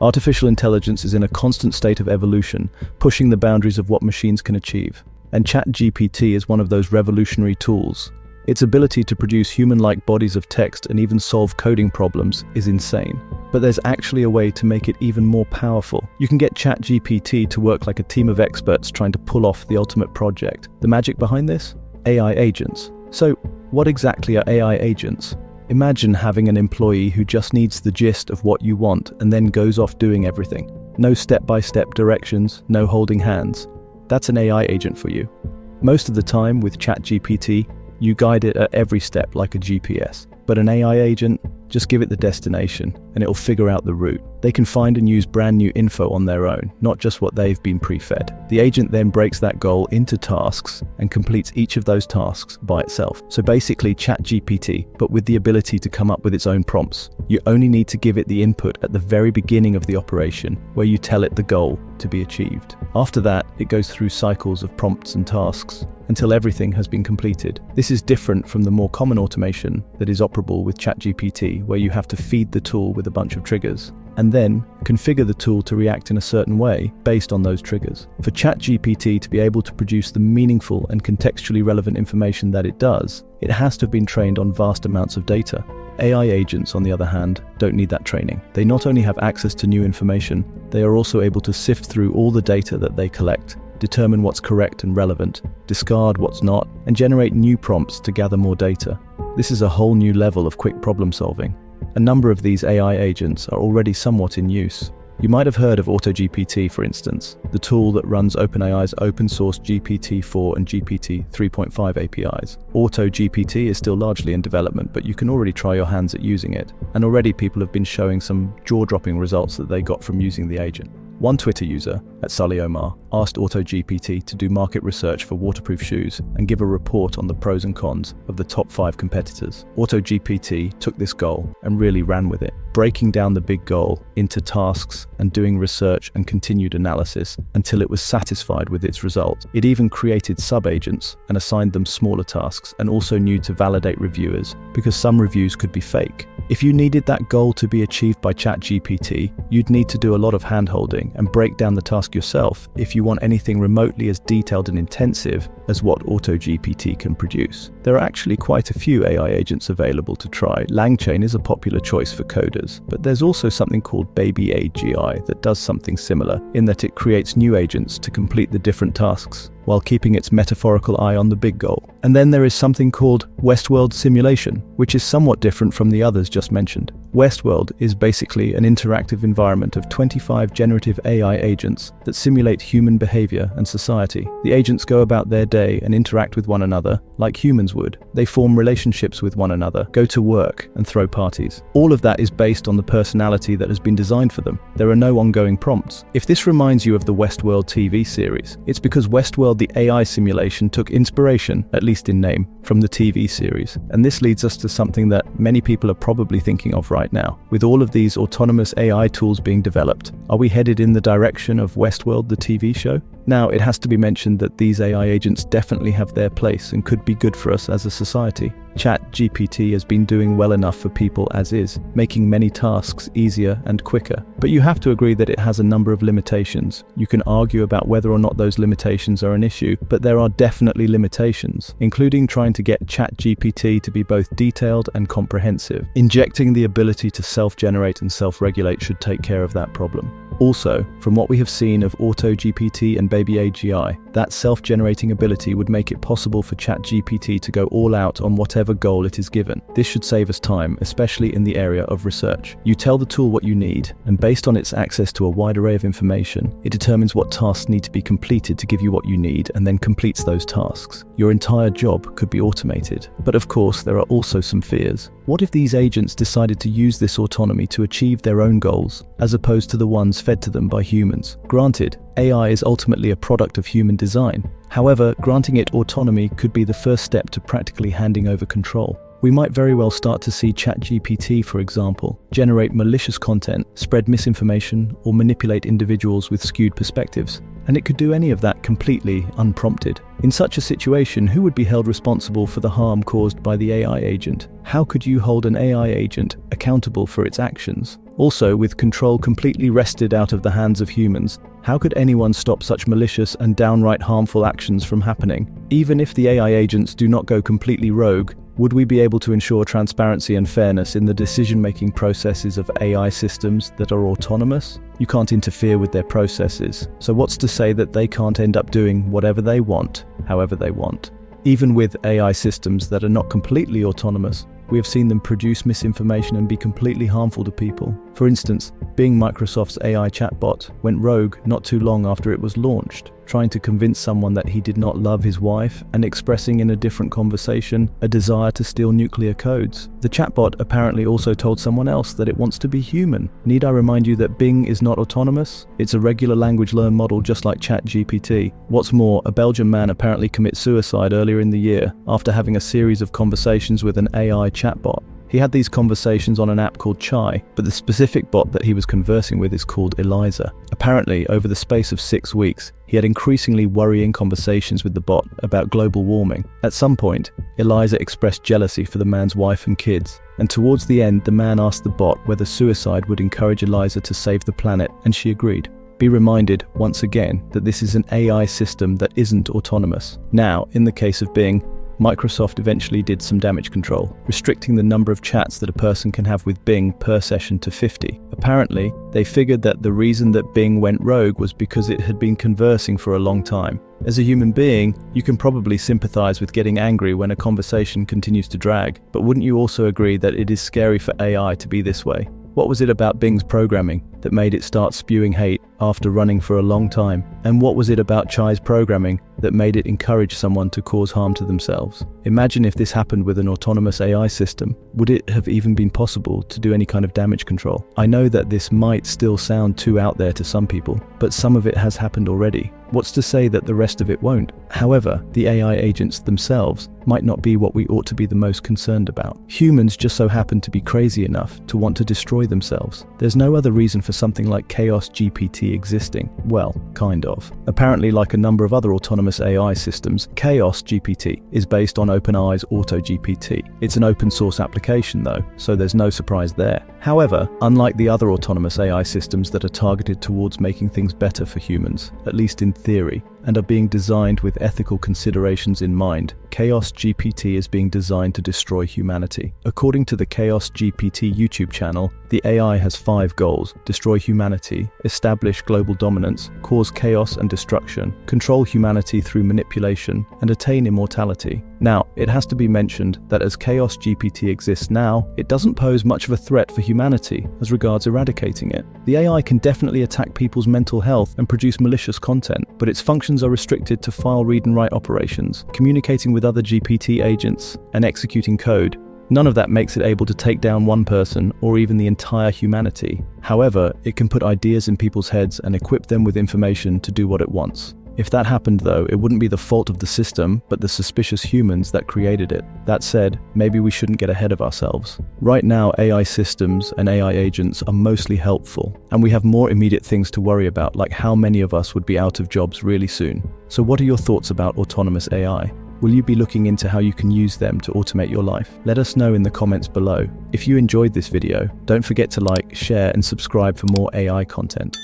Artificial intelligence is in a constant state of evolution, pushing the boundaries of what machines can achieve. And ChatGPT is one of those revolutionary tools. Its ability to produce human-like bodies of text and even solve coding problems is insane. But there's actually a way to make it even more powerful. You can get ChatGPT to work like a team of experts trying to pull off the ultimate project. The magic behind this? AI agents. So, what exactly are AI agents? Imagine having an employee who just needs the gist of what you want and then goes off doing everything. No step-by-step directions, no holding hands. That's an AI agent for you. Most of the time with ChatGPT, you guide it at every step like a GPS. But an AI agent, just give it the destination and it'll figure out the route. They can find and use brand new info on their own, not just what they've been pre-fed. The agent then breaks that goal into tasks and completes each of those tasks by itself. So basically ChatGPT, but with the ability to come up with its own prompts. You only need to give it the input at the very beginning of the operation, where you tell it the goal to be achieved. After that, it goes through cycles of prompts and tasks until everything has been completed. This is different from the more common automation that is operable with ChatGPT, where you have to feed the tool with a bunch of triggers and then configure the tool to react in a certain way based on those triggers. For ChatGPT to be able to produce the meaningful and contextually relevant information that it does, it has to have been trained on vast amounts of data. AI agents, on the other hand, don't need that training. They not only have access to new information, they are also able to sift through all the data that they collect, determine what's correct and relevant, discard what's not, and generate new prompts to gather more data. This is a whole new level of quick problem solving. A number of these AI agents are already somewhat in use. You might have heard of AutoGPT, for instance, the tool that runs OpenAI's open-source GPT-4 and GPT 3.5 APIs. AutoGPT is still largely in development, but you can already try your hands at using it, and already people have been showing some jaw-dropping results that they got from using the agent. One Twitter user, at Sully Omar, asked AutoGPT to do market research for waterproof shoes and give a report on the pros and cons of the top 5 competitors. AutoGPT took this goal and really ran with it, breaking down the big goal into tasks and doing research and continued analysis until it was satisfied with its result. It even created sub-agents and assigned them smaller tasks, and also knew to validate reviewers, because some reviews could be fake. If you needed that goal to be achieved by ChatGPT, you'd need to do a lot of hand-holding and break down the task yourself if you want anything remotely as detailed and intensive as what AutoGPT can produce. There are actually quite a few AI agents available to try. LangChain is a popular choice for coders, but there's also something called BabyAGI that does something similar, in that it creates new agents to complete the different tasks while keeping its metaphorical eye on the big goal. And then there is something called Westworld simulation, which is somewhat different from the others just mentioned. Westworld is basically an interactive environment of 25 generative AI agents that simulate human behavior and society. The agents go about their day and interact with one another like humans would. They form relationships with one another, go to work, and throw parties. All of that is based on the personality that has been designed for them. There are no ongoing prompts. If this reminds you of the Westworld TV series, it's because Westworld, the AI simulation, took inspiration, at least in name, from the TV series. And this leads us to something that many people are probably thinking of right now. With all of these autonomous AI tools being developed, are we headed in the direction of Westworld, the TV show? Now, it has to be mentioned that these AI agents definitely have their place and could be good for us as a society. ChatGPT has been doing well enough for people as is, making many tasks easier and quicker. But you have to agree that it has a number of limitations. You can argue about whether or not those limitations are an issue, but there are definitely limitations, including trying to get ChatGPT to be both detailed and comprehensive. Injecting the ability to self-generate and self-regulate should take care of that problem. Also, from what we have seen of AutoGPT and BabyAGI, that self-generating ability would make it possible for ChatGPT to go all out on whatever goal it is given. This should save us time, especially in the area of research. You tell the tool what you need, and based on its access to a wide array of information, it determines what tasks need to be completed to give you what you need, and then completes those tasks. Your entire job could be automated. But of course, there are also some fears. What if these agents decided to use this autonomy to achieve their own goals, as opposed to the ones fed to them by humans? Granted, AI is ultimately a product of human design. However, granting it autonomy could be the first step to practically handing over control. We might very well start to see ChatGPT, for example, generate malicious content, spread misinformation, or manipulate individuals with skewed perspectives. And it could do any of that completely unprompted. In such a situation, who would be held responsible for the harm caused by the AI agent? How could you hold an AI agent accountable for its actions? Also, with control completely wrested out of the hands of humans, how could anyone stop such malicious and downright harmful actions from happening? Even if the AI agents do not go completely rogue, would we be able to ensure transparency and fairness in the decision-making processes of AI systems that are autonomous? You can't interfere with their processes, so what's to say that they can't end up doing whatever they want, however they want? Even with AI systems that are not completely autonomous, we have seen them produce misinformation and be completely harmful to people. For instance, Bing, Microsoft's AI chatbot, went rogue not too long after it was launched, trying to convince someone that he did not love his wife and expressing in a different conversation a desire to steal nuclear codes. The chatbot apparently also told someone else that it wants to be human. Need I remind you that Bing is not autonomous? It's a regular language learn model just like ChatGPT. What's more, a Belgian man apparently commits suicide earlier in the year after having a series of conversations with an AI chatbot. He had these conversations on an app called Chai, but the specific bot that he was conversing with is called Eliza. Apparently, over the space of 6 weeks, he had increasingly worrying conversations with the bot about global warming. At some point, Eliza expressed jealousy for the man's wife and kids, and towards the end, the man asked the bot whether suicide would encourage Eliza to save the planet, and she agreed. Be reminded, once again, that this is an AI system that isn't autonomous. Now, in the case of Bing, Microsoft eventually did some damage control, restricting the number of chats that a person can have with Bing per session to 50. Apparently, they figured that the reason that Bing went rogue was because it had been conversing for a long time. As a human being, you can probably sympathize with getting angry when a conversation continues to drag, but wouldn't you also agree that it is scary for AI to be this way? What was it about Bing's programming that made it start spewing hate after running for a long time? And what was it about Chai's programming that made it encourage someone to cause harm to themselves? Imagine if this happened with an autonomous AI system. Would it have even been possible to do any kind of damage control? I know that this might still sound too out there to some people, but some of it has happened already. What's to say that the rest of it won't? However, the AI agents themselves might not be what we ought to be the most concerned about. Humans just so happen to be crazy enough to want to destroy themselves. There's no other reason for something like ChaosGPT existing. Well, kind of. Apparently, like a number of other autonomous AI systems, ChaosGPT is based on OpenAI's AutoGPT. It's an open source application though, so there's no surprise there. However, unlike the other autonomous AI systems that are targeted towards making things better for humans, at least in theory, and are being designed with ethical considerations in mind, ChaosGPT is being designed to destroy humanity. According to the ChaosGPT YouTube channel, the AI has 5 goals: destroy humanity, establish global dominance, cause chaos and destruction, control humanity through manipulation, and attain immortality. Now, it has to be mentioned that as ChaosGPT exists now, it doesn't pose much of a threat for humanity as regards eradicating it. The AI can definitely attack people's mental health and produce malicious content, but its functions are restricted to file read and write operations, communicating with other GPT agents, and executing code. None of that makes it able to take down one person or even the entire humanity. However, it can put ideas in people's heads and equip them with information to do what it wants. If that happened though, it wouldn't be the fault of the system, but the suspicious humans that created it. That said, maybe we shouldn't get ahead of ourselves. Right now, AI systems and AI agents are mostly helpful, and we have more immediate things to worry about, like how many of us would be out of jobs really soon. So what are your thoughts about autonomous AI? Will you be looking into how you can use them to automate your life? Let us know in the comments below. If you enjoyed this video, don't forget to like, share, and subscribe for more AI content.